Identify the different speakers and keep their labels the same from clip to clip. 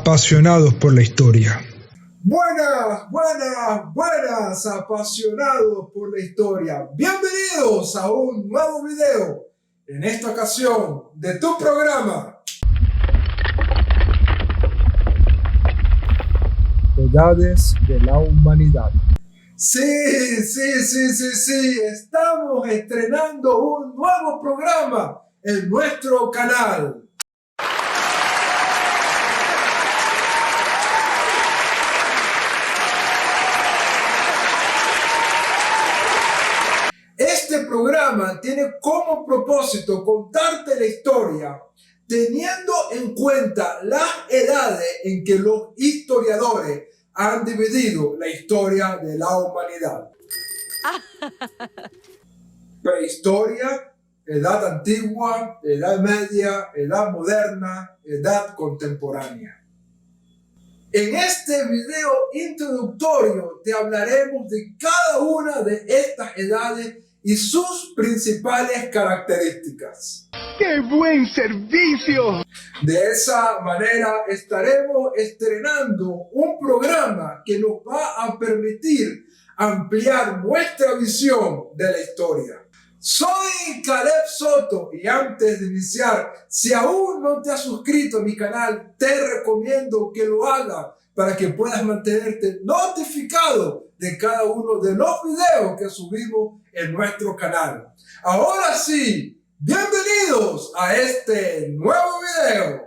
Speaker 1: apasionados por la historia.
Speaker 2: Buenas, buenas, buenas, apasionados por la historia. Bienvenidos a un nuevo video, en esta ocasión, de tu programa
Speaker 3: Edades de la Humanidad.
Speaker 2: Sí, estamos estrenando un nuevo programa en nuestro canal. Este programa tiene como propósito contarte la historia teniendo en cuenta las edades en que los historiadores han dividido la historia de la humanidad. Prehistoria, edad antigua, edad media, edad moderna, edad contemporánea. En este video introductorio te hablaremos de cada una de estas edades y sus principales características.
Speaker 4: ¡Qué buen servicio!
Speaker 2: De esa manera estaremos estrenando un programa que nos va a permitir ampliar nuestra visión de la historia. Soy Caleb Soto y antes de iniciar, si aún no te has suscrito a mi canal, te recomiendo que lo hagas para que puedas mantenerte notificado de cada uno de los videos que subimos en nuestro canal. Ahora sí, bienvenidos a este nuevo video.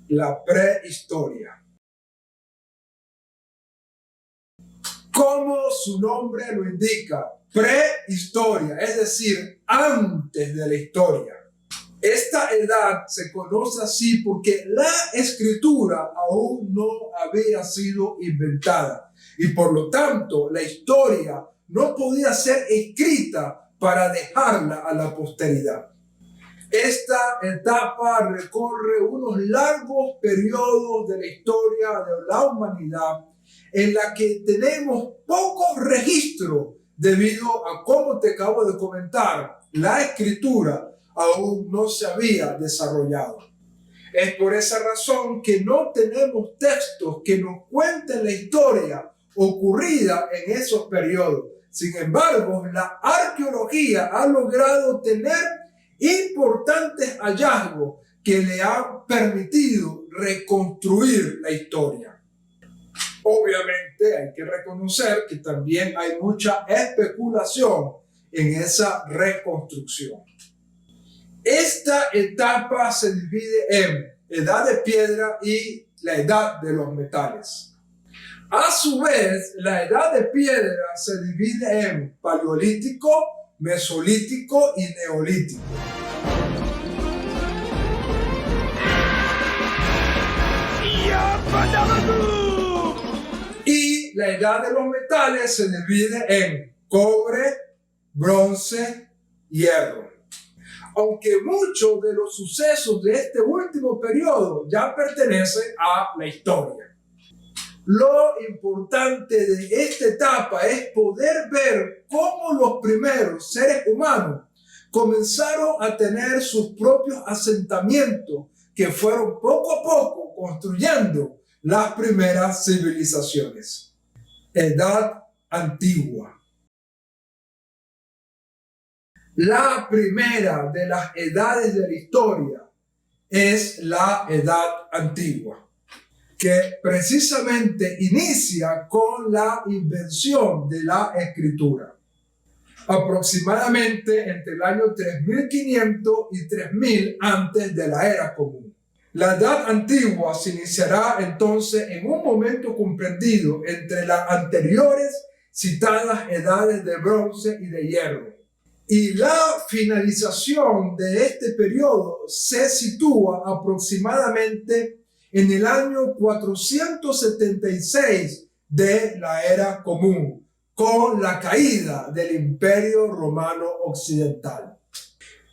Speaker 2: La prehistoria. Como su nombre lo indica, prehistoria, es decir, antes de la historia. Esta edad se conoce así porque la escritura aún no había sido inventada y por lo tanto la historia no podía ser escrita para dejarla a la posteridad. Esta etapa recorre unos largos periodos de la historia de la humanidad en la que tenemos pocos registros debido a, como te acabo de comentar, la escritura aún no se había desarrollado. Es por esa razón que no tenemos textos que nos cuenten la historia ocurrida en esos periodos. Sin embargo, la arqueología ha logrado tener importantes hallazgos que le han permitido reconstruir la historia. Obviamente hay que reconocer que también hay mucha especulación en esa reconstrucción. Esta etapa se divide en edad de piedra y la edad de los metales. A su vez, la edad de piedra se divide en paleolítico, mesolítico y neolítico. Y la edad de los metales se divide en cobre, bronce, hierro. Aunque muchos de los sucesos de este último periodo ya pertenecen a la historia. Lo importante de esta etapa es poder ver cómo los primeros seres humanos comenzaron a tener sus propios asentamientos que fueron poco a poco construyendo las primeras civilizaciones. Edad antigua. La primera de las edades de la historia es la edad antigua, que precisamente inicia con la invención de la escritura, aproximadamente entre el año 3500 y 3000 antes de la era común. La edad antigua se iniciará entonces en un momento comprendido entre las anteriores citadas edades de bronce y de hierro. Y la finalización de este periodo se sitúa aproximadamente en el año 476 de la era común, con la caída del Imperio Romano Occidental.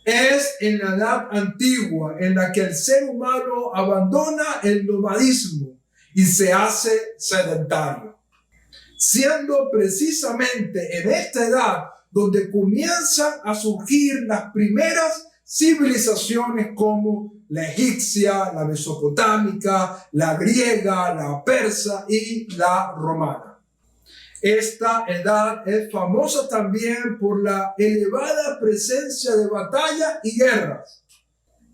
Speaker 2: Es en la edad antigua en la que el ser humano abandona el nomadismo y se hace sedentario, siendo precisamente en esta edad donde comienzan a surgir las primeras civilizaciones como la egipcia, la mesopotámica, la griega, la persa y la romana. Esta edad es famosa también por la elevada presencia de batallas y guerras,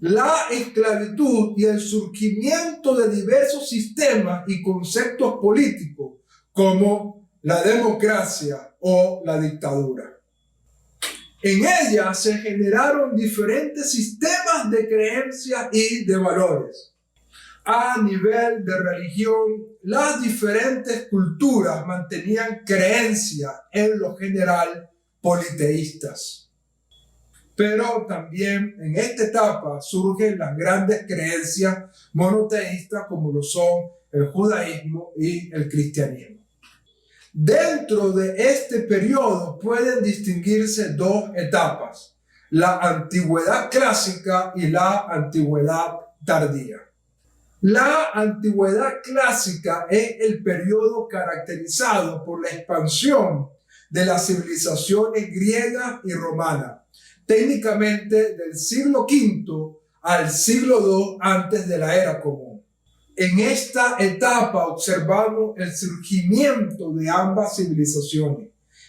Speaker 2: la esclavitud y el surgimiento de diversos sistemas y conceptos políticos como la democracia o la dictadura. En ella se generaron diferentes sistemas de creencias y de valores. A nivel de religión, las diferentes culturas mantenían creencias en lo general politeístas. Pero también en esta etapa surgen las grandes creencias monoteístas como lo son el judaísmo y el cristianismo. Dentro de este periodo pueden distinguirse dos etapas, la antigüedad clásica y la antigüedad tardía. La antigüedad clásica es el periodo caracterizado por la expansión de las civilizaciones griegas y romanas, técnicamente del siglo V al siglo II antes de la era común. En esta etapa observamos el surgimiento de ambas civilizaciones,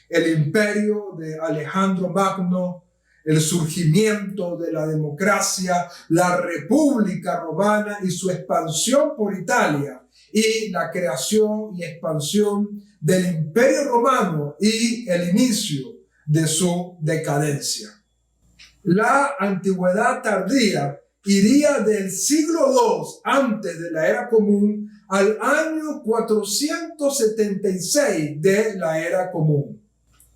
Speaker 2: el imperio de Alejandro Magno, el surgimiento de la democracia, la República Romana y su expansión por Italia, y la creación y expansión del Imperio Romano y el inicio de su decadencia. La antigüedad tardía iría del siglo II antes de la era común al año 476 de la era común.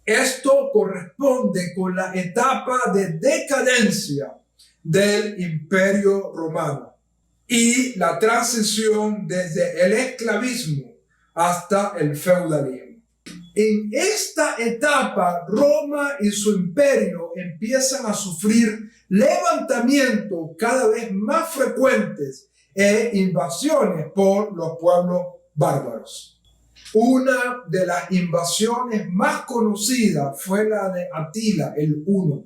Speaker 2: Esto corresponde con la etapa de decadencia del Imperio Romano y la transición desde el esclavismo hasta el feudalismo. En esta etapa, Roma y su imperio empiezan a sufrir levantamientos cada vez más frecuentes e invasiones por los pueblos bárbaros. Una de las invasiones más conocidas fue la de Atila el Huno.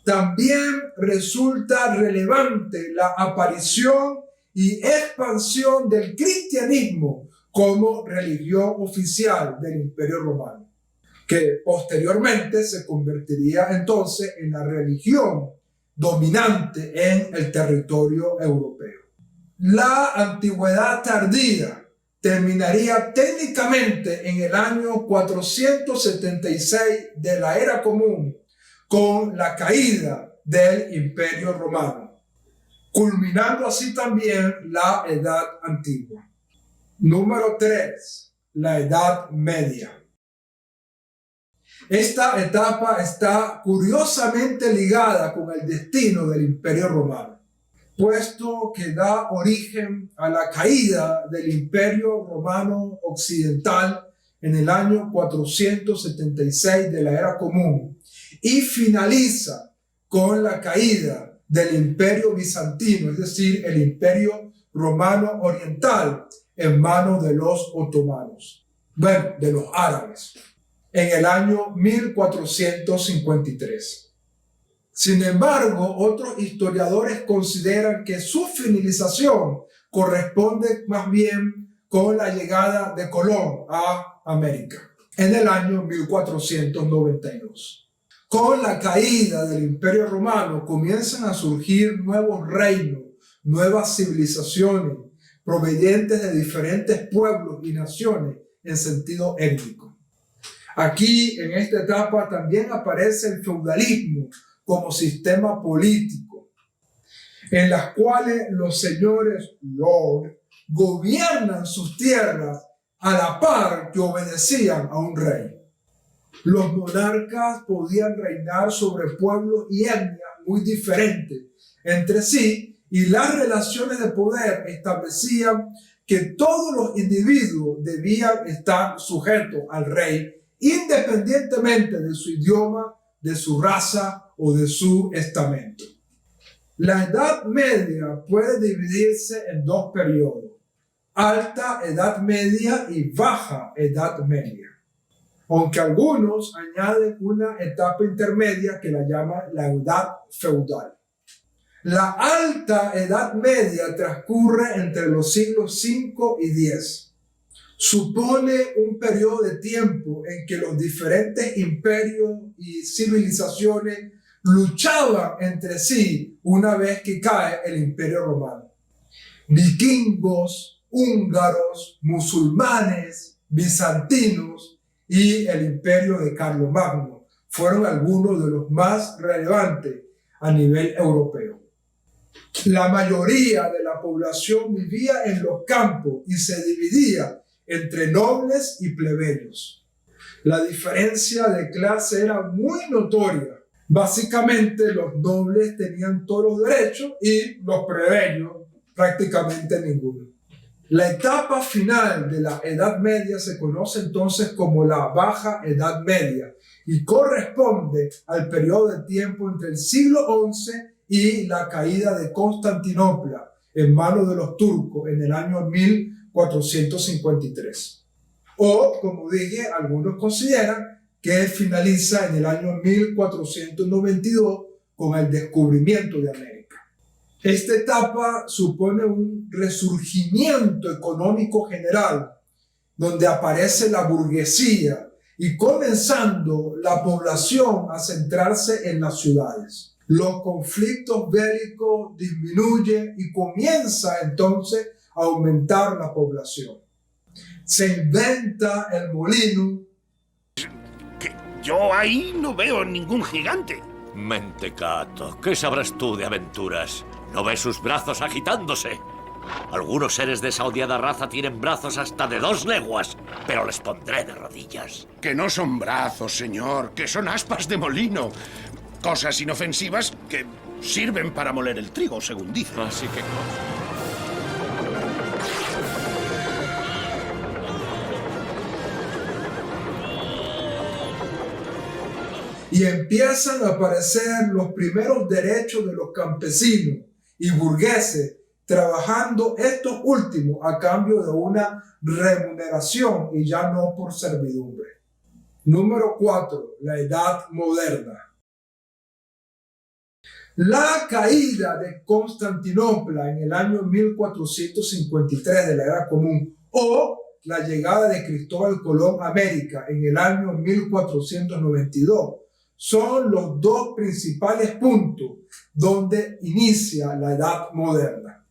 Speaker 2: También resulta relevante la aparición y expansión del cristianismo como religión oficial del Imperio Romano, que posteriormente se convertiría entonces en la religión dominante en el territorio europeo. La antigüedad tardía terminaría técnicamente en el año 476 de la era común con la caída del Imperio Romano, culminando así también la Edad Antigua. Número 3. La Edad Media. Esta etapa está curiosamente ligada con el destino del Imperio Romano, puesto que da origen a la caída del Imperio Romano Occidental en el año 476 de la era común y finaliza con la caída del Imperio Bizantino, es decir, el Imperio Romano Oriental, en manos de los otomanos, de los árabes, en el año 1453. Sin embargo, otros historiadores consideran que su finalización corresponde más bien con la llegada de Colón a América, en el año 1492. Con la caída del Imperio Romano comienzan a surgir nuevos reinos, nuevas civilizaciones, provenientes de diferentes pueblos y naciones en sentido étnico. Aquí, en esta etapa, también aparece el feudalismo como sistema político, en las cuales los señores lord gobiernan sus tierras a la par que obedecían a un rey. Los monarcas podían reinar sobre pueblos y etnias muy diferentes entre sí, y las relaciones de poder establecían que todos los individuos debían estar sujetos al rey, independientemente de su idioma, de su raza o de su estamento. La Edad Media puede dividirse en dos periodos: Alta Edad Media y Baja Edad Media, aunque algunos añaden una etapa intermedia que la llaman la Edad Feudal. La Alta Edad Media transcurre entre los siglos V y X. Supone un periodo de tiempo en que los diferentes imperios y civilizaciones luchaban entre sí una vez que cae el Imperio Romano. Vikingos, húngaros, musulmanes, bizantinos y el Imperio de Carlomagno fueron algunos de los más relevantes a nivel europeo. La mayoría de la población vivía en los campos y se dividía entre nobles y plebeyos. La diferencia de clase era muy notoria. Básicamente los nobles tenían todos los derechos y los plebeyos prácticamente ninguno. La etapa final de la Edad Media se conoce entonces como la Baja Edad Media y corresponde al periodo de tiempo entre el siglo XI y la caída de Constantinopla en manos de los turcos en el año 1453. O, como dije, algunos consideran que finaliza en el año 1492 con el descubrimiento de América. Esta etapa supone un resurgimiento económico general, donde aparece la burguesía y comenzando la población a centrarse en las ciudades. Los conflictos bélicos disminuyen y comienza entonces a aumentar la población. Se inventa el molino.
Speaker 5: Que yo ahí no veo ningún gigante.
Speaker 6: Mentecato, ¿qué sabrás tú de aventuras? ¿No ves sus brazos agitándose? Algunos seres de esa odiada raza tienen brazos hasta de 2 leguas, pero les pondré de rodillas.
Speaker 5: Que no son brazos, señor, que son aspas de molino. Cosas inofensivas que sirven para moler el trigo, según dicen.
Speaker 6: Así que...
Speaker 2: Y empiezan a aparecer los primeros derechos de los campesinos y burgueses, trabajando estos últimos a cambio de una remuneración y ya no por servidumbre. Número 4. La Edad Moderna. La caída de Constantinopla en el año 1453 de la Era Común o la llegada de Cristóbal Colón a América en el año 1492 son los dos principales puntos donde inicia la Edad Moderna.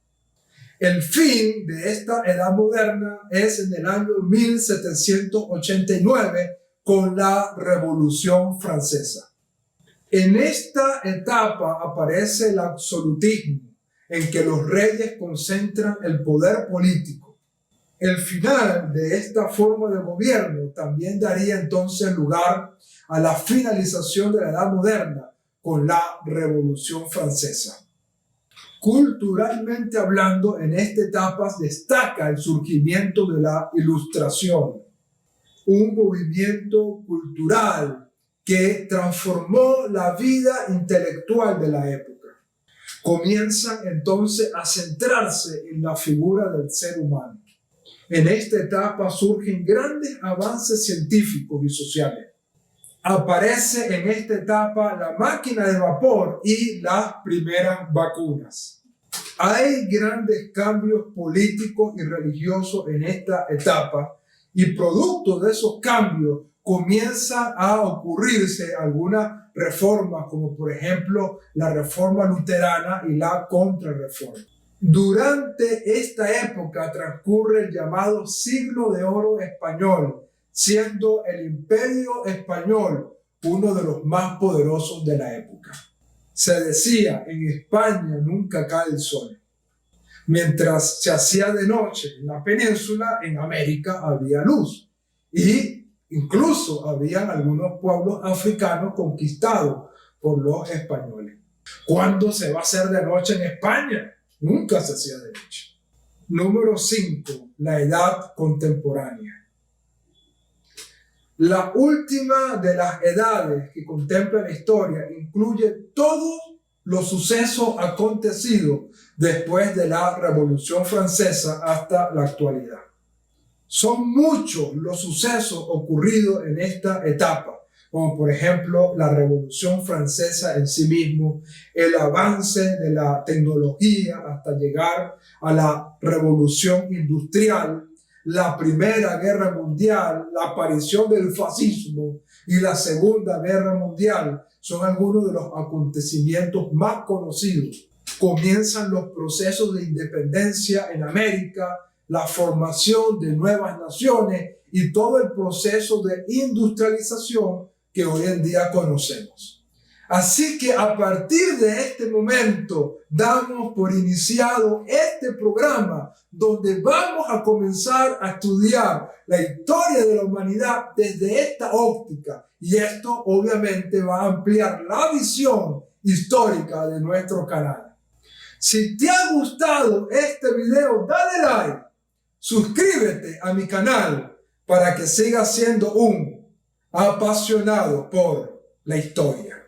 Speaker 2: El fin de esta Edad Moderna es en el año 1789 con la Revolución Francesa. En esta etapa aparece el absolutismo, en que los reyes concentran el poder político. El final de esta forma de gobierno también daría entonces lugar a la finalización de la Edad Moderna con la Revolución Francesa. Culturalmente hablando, en esta etapa destaca el surgimiento de la Ilustración, un movimiento cultural que transformó la vida intelectual de la época. Comienzan entonces a centrarse en la figura del ser humano. En esta etapa surgen grandes avances científicos y sociales. Aparece en esta etapa la máquina de vapor y las primeras vacunas. Hay grandes cambios políticos y religiosos en esta etapa y producto de esos cambios comienza a ocurrirse algunas reformas, como por ejemplo la reforma luterana y la contrarreforma. Durante esta época transcurre el llamado Siglo de Oro Español, siendo el Imperio Español uno de los más poderosos de la época. Se decía, en España nunca cae el sol. Mientras se hacía de noche en la península, en América había luz. Y incluso habían algunos pueblos africanos conquistados por los españoles. ¿Cuándo se va a hacer de noche en España? Nunca se hacía de noche. Número 5. La Edad Contemporánea. La última de las edades que contempla la historia incluye todos los sucesos acontecidos después de la Revolución Francesa hasta la actualidad. Son muchos los sucesos ocurridos en esta etapa, como por ejemplo la Revolución Francesa en sí mismo, el avance de la tecnología hasta llegar a la Revolución Industrial, la Primera Guerra Mundial, la aparición del fascismo y la Segunda Guerra Mundial son algunos de los acontecimientos más conocidos. Comienzan los procesos de independencia en América, la formación de nuevas naciones y todo el proceso de industrialización que hoy en día conocemos. Así que a partir de este momento damos por iniciado este programa donde vamos a comenzar a estudiar la historia de la humanidad desde esta óptica, y esto obviamente va a ampliar la visión histórica de nuestro canal. Si te ha gustado este video, dale like, suscríbete a mi canal para que sigas siendo un apasionado por la historia.